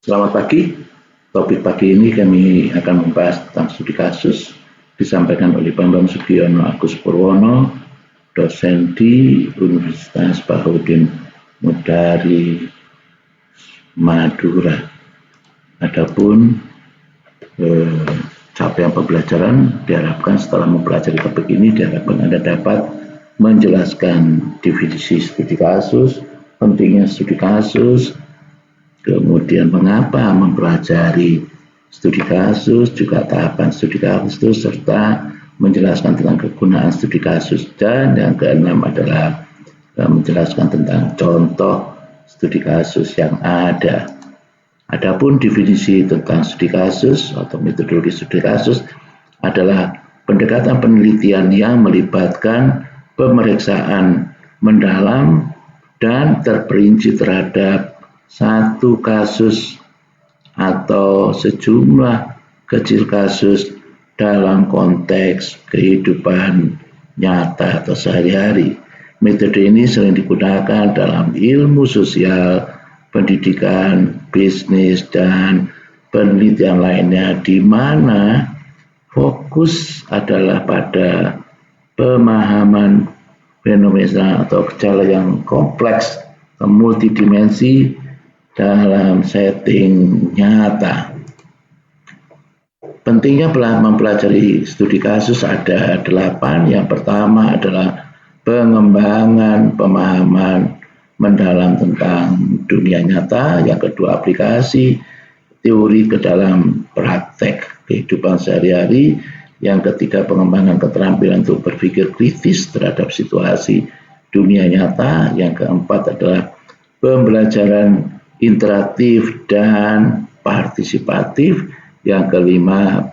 Selamat pagi. Topik pagi ini kami akan membahas tentang studi kasus disampaikan oleh Bambang Sugiono Agus Purwono, dosen di Universitas Baharudin Mudari Madura. Adapun capaian pembelajaran diharapkan setelah mempelajari topik ini diharapkan Anda dapat menjelaskan definisi studi kasus, pentingnya studi kasus, kemudian mengapa mempelajari studi kasus, juga tahapan studi kasus, serta menjelaskan tentang kegunaan studi kasus. Dan yang keenam adalah menjelaskan tentang contoh studi kasus yang ada. Adapun definisi tentang studi kasus atau metodologi studi kasus adalah pendekatan penelitian yang melibatkan pemeriksaan mendalam dan terperinci terhadap satu kasus atau sejumlah kecil kasus dalam konteks kehidupan nyata atau sehari-hari. Metode ini sering digunakan dalam ilmu sosial, pendidikan, bisnis, dan penelitian lainnya, di mana fokus adalah pada pemahaman fenomena atau gejala yang kompleks, multidimensi dalam setting nyata. Pentingnya mempelajari studi kasus ada 8. Yang pertama adalah pengembangan pemahaman mendalam tentang dunia nyata. Yang kedua, aplikasi teori ke dalam praktek kehidupan sehari-hari. Yang ketiga, pengembangan keterampilan untuk berpikir kritis terhadap situasi dunia nyata. Yang keempat adalah pembelajaran interaktif dan partisipatif. Yang kelima,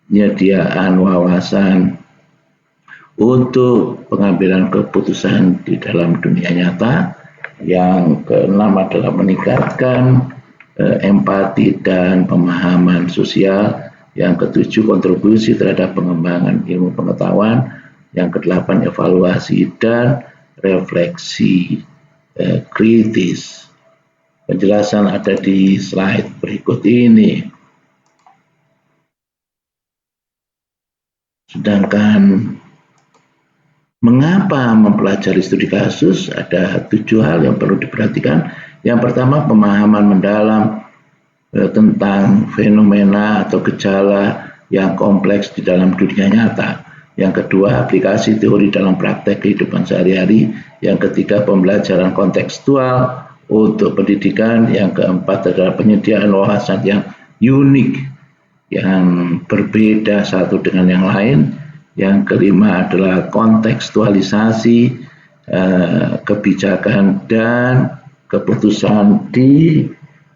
penyediaan wawasan untuk pengambilan keputusan di dalam dunia nyata. Yang keenam adalah meningkatkan empati dan pemahaman sosial. Yang ketujuh, kontribusi terhadap pengembangan ilmu pengetahuan. Yang kedelapan, evaluasi dan refleksi kritis. Penjelasan ada di slide berikut ini. Sedangkan mengapa mempelajari studi kasus? Ada 7 hal yang perlu diperhatikan. Yang pertama, pemahaman mendalam tentang fenomena atau gejala yang kompleks di dalam dunia nyata. Yang kedua, aplikasi teori dalam praktek kehidupan sehari-hari. Yang ketiga, pembelajaran kontekstual untuk pendidikan. Yang keempat adalah penyediaan wawasan yang unik, yang berbeda satu dengan yang lain. Yang kelima adalah kontekstualisasi kebijakan dan keputusan di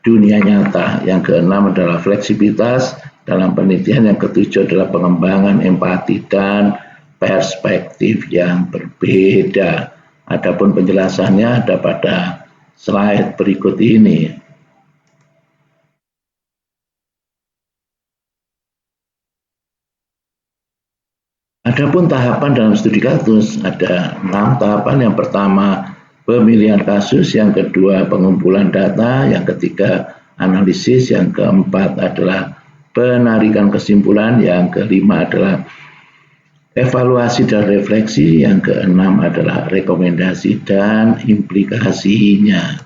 dunia nyata. Yang keenam adalah fleksibilitas dalam penelitian. Yang ketujuh adalah pengembangan empati dan perspektif yang berbeda. Adapun penjelasannya ada pada slide berikut ini. Adapun tahapan dalam studi kasus ada 6 tahapan. Yang pertama, pemilihan kasus. Yang kedua, pengumpulan data. Yang ketiga, analisis. Yang keempat adalah penarikan kesimpulan. Yang kelima adalah evaluasi dan refleksi. Yang keenam adalah rekomendasi dan implikasinya.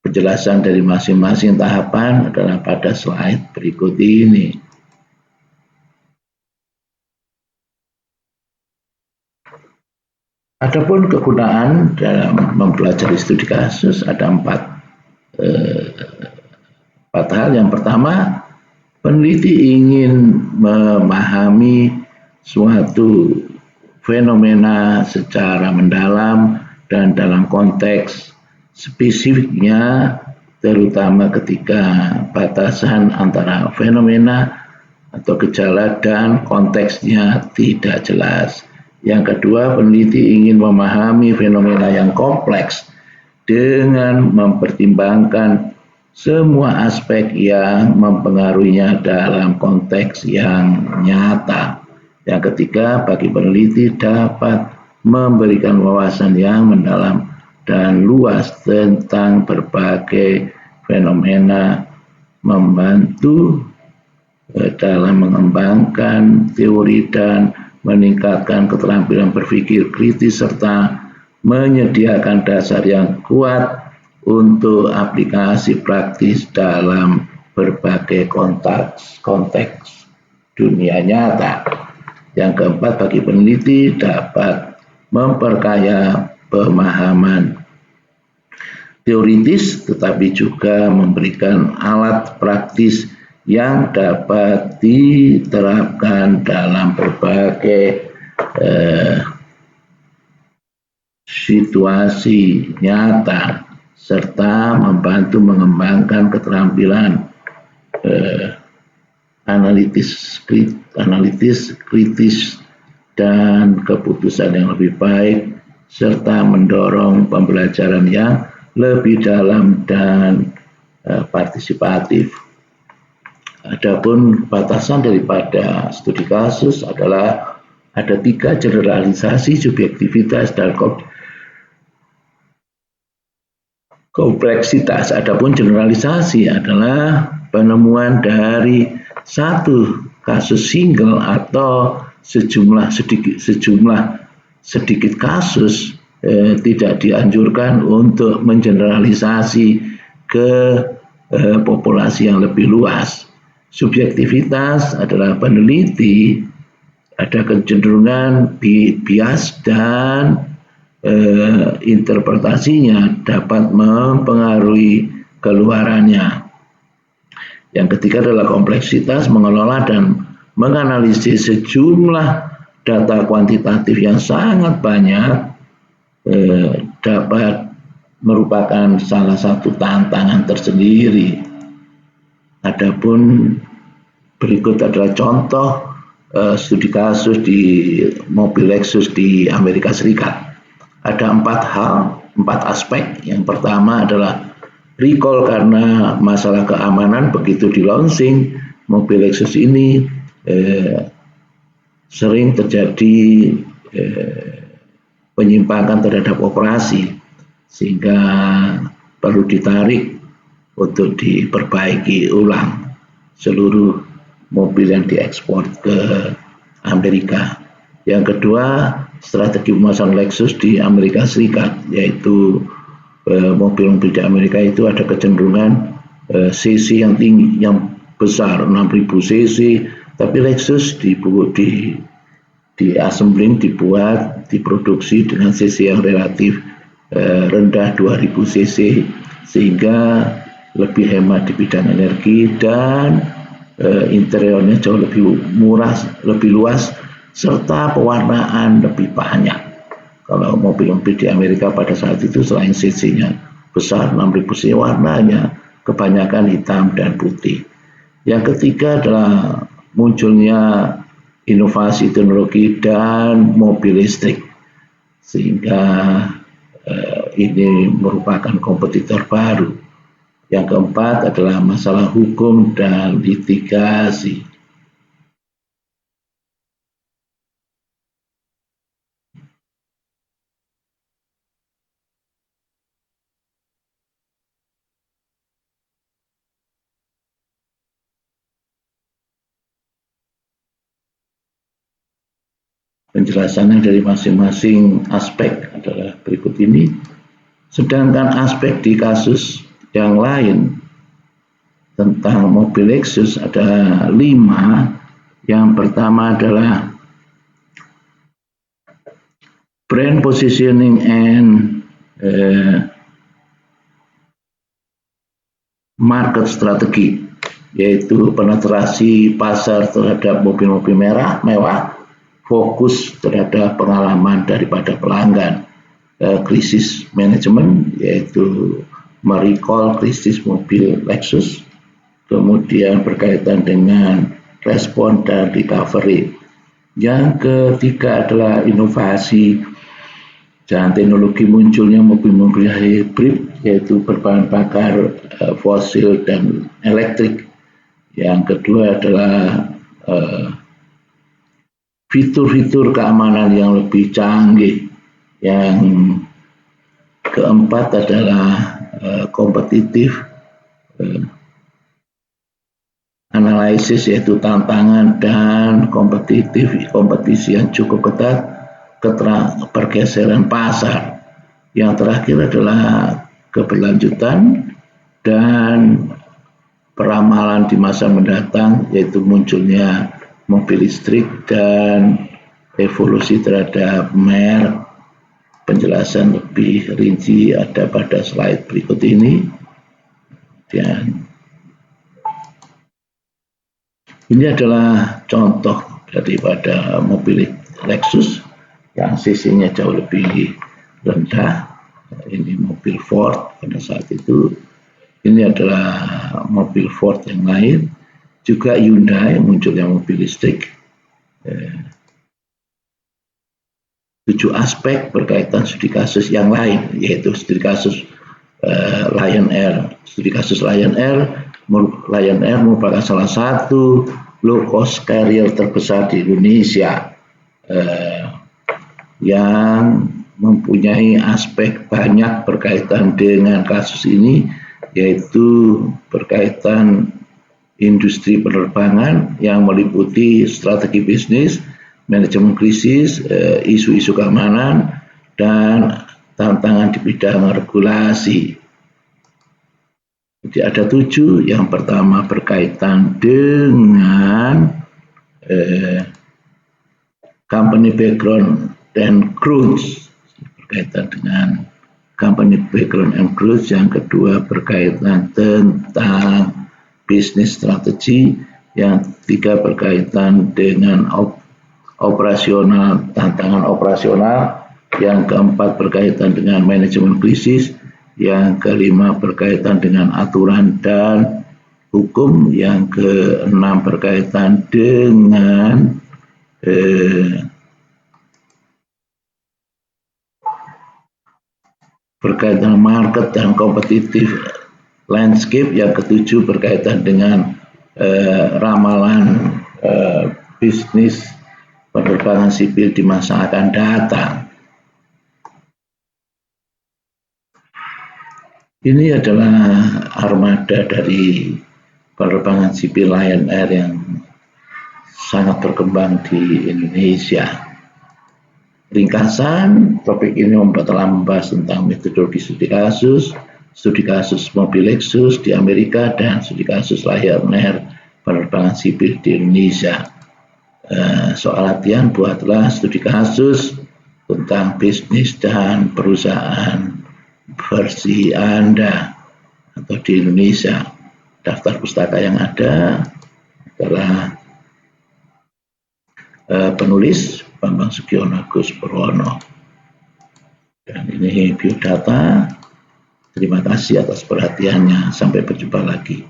Penjelasan dari masing-masing tahapan adalah pada slide berikut ini. Adapun kegunaan dalam mempelajari studi kasus ada 4 hal. Yang pertama, peneliti ingin memahami suatu fenomena secara mendalam dan dalam konteks spesifiknya, terutama ketika batasan antara fenomena atau gejala dan konteksnya tidak jelas. Yang kedua, peneliti ingin memahami fenomena yang kompleks dengan mempertimbangkan semua aspek yang mempengaruhinya dalam konteks yang nyata. Yang ketiga, bagi peneliti dapat memberikan wawasan yang mendalam dan luas tentang berbagai fenomena, membantu dalam mengembangkan teori dan meningkatkan keterampilan berpikir kritis serta menyediakan dasar yang kuat untuk aplikasi praktis dalam berbagai konteks dunia nyata. Yang keempat, bagi peneliti dapat memperkaya pemahaman teoritis tetapi juga memberikan alat praktis yang dapat diterapkan dalam berbagai situasi nyata serta membantu mengembangkan keterampilan analitis, kritis, dan keputusan yang lebih baik serta mendorong pembelajaran yang lebih dalam dan partisipatif. Adapun batasan daripada studi kasus adalah ada 3 generalisasi, subjektivitas, dan kompleksitas. Adapun generalisasi adalah penemuan dari satu kasus single atau sejumlah sedikit kasus tidak dianjurkan untuk mengeneralisasi ke populasi yang lebih luas. Subjektivitas adalah peneliti ada kecenderungan bias dan interpretasinya dapat mempengaruhi keluarannya. Yang ketiga adalah kompleksitas, mengelola dan menganalisis sejumlah data kuantitatif yang sangat banyak dapat merupakan salah satu tantangan tersendiri. Adapun berikut adalah contoh studi kasus di mobil Lexus di Amerika Serikat. Ada 4 aspek. Yang pertama adalah recall karena masalah keamanan. Begitu di launching mobil Lexus ini sering terjadi penyimpangan terhadap operasi sehingga perlu ditarik untuk diperbaiki ulang seluruh mobil yang diekspor ke Amerika. Yang kedua, strategi pemasaran Lexus di Amerika Serikat, yaitu mobil-mobil di Amerika itu ada kecenderungan cc yang tinggi, yang besar, 6.000 cc, tapi Lexus assembling, diproduksi dengan cc yang relatif rendah, 2.000 cc, sehingga lebih hemat di bidang energi dan interiornya jauh lebih murah, lebih luas, serta pewarnaan lebih banyak. Kalau mobil-mobil di Amerika pada saat itu selain cc-nya besar 6.000 cc, warnanya kebanyakan hitam dan putih. Yang ketiga adalah munculnya inovasi teknologi dan mobil listrik, sehingga ini merupakan kompetitor baru. Yang keempat adalah masalah hukum dan litigasi. Penjelasannya dari masing-masing aspek adalah berikut ini. Sedangkan aspek di kasus yang lain tentang mobil Lexus ada 5. Yang pertama adalah brand positioning and market strategy, yaitu penetrasi pasar terhadap mobil-mobil mewah, fokus terhadap pengalaman daripada pelanggan. Krisis manajemen, yaitu merecall krisis mobil Lexus, kemudian berkaitan dengan respon dan recovery. Yang ketiga adalah inovasi dan teknologi munculnya mobil-mobil hybrid, yaitu berbahan bakar fosil dan elektrik. Yang kedua adalah fitur-fitur keamanan yang lebih canggih. Yang keempat adalah kompetitif analisis, yaitu tantangan dan kompetisi yang cukup ketat, pergeseran pasar. Yang terakhir adalah keberlanjutan dan peramalan di masa mendatang, yaitu munculnya mobil listrik dan evolusi terhadap merek. Penjelasan lebih rinci ada pada slide berikut ini. Dan ini adalah contoh daripada mobil Lexus yang sisinya jauh lebih rendah. Ini mobil Ford pada saat itu. Ini adalah mobil Ford yang lain. Juga Hyundai munculnya mobil listrik. 7 aspek berkaitan studi kasus yang lain, yaitu studi kasus Lion Air. Studi kasus Lion Air merupakan salah satu low cost carrier terbesar di Indonesia yang mempunyai aspek banyak berkaitan dengan kasus ini, yaitu berkaitan industri penerbangan yang meliputi strategi bisnis, manajemen krisis, isu-isu keamanan, dan tantangan di bidang regulasi. Jadi ada 7. Yang pertama berkaitan dengan company background and growth, berkaitan dengan company background and growth. Yang kedua berkaitan tentang bisnis strategi. Yang ketiga berkaitan dengan operasional, tantangan operasional. Yang keempat berkaitan dengan manajemen krisis. Yang kelima berkaitan dengan aturan dan hukum. Yang keenam berkaitan dengan berkaitan market dan kompetitif landscape. Yang ketujuh berkaitan dengan ramalan bisnis penerbangan sipil di masa akan datang. Ini adalah armada dari penerbangan sipil Lion Air yang sangat berkembang di Indonesia. Ringkasan, topik ini telah membahas tentang metodologi studi kasus mobil Lexus di Amerika, dan studi kasus Lion Air penerbangan sipil di Indonesia. Soal latihan, buatlah studi kasus tentang bisnis dan perusahaan versi Anda atau di Indonesia. Daftar pustaka yang ada adalah penulis Bambang Sugiono Gus Purwono. Dan ini biodata. Terima kasih atas perhatiannya. Sampai berjumpa lagi.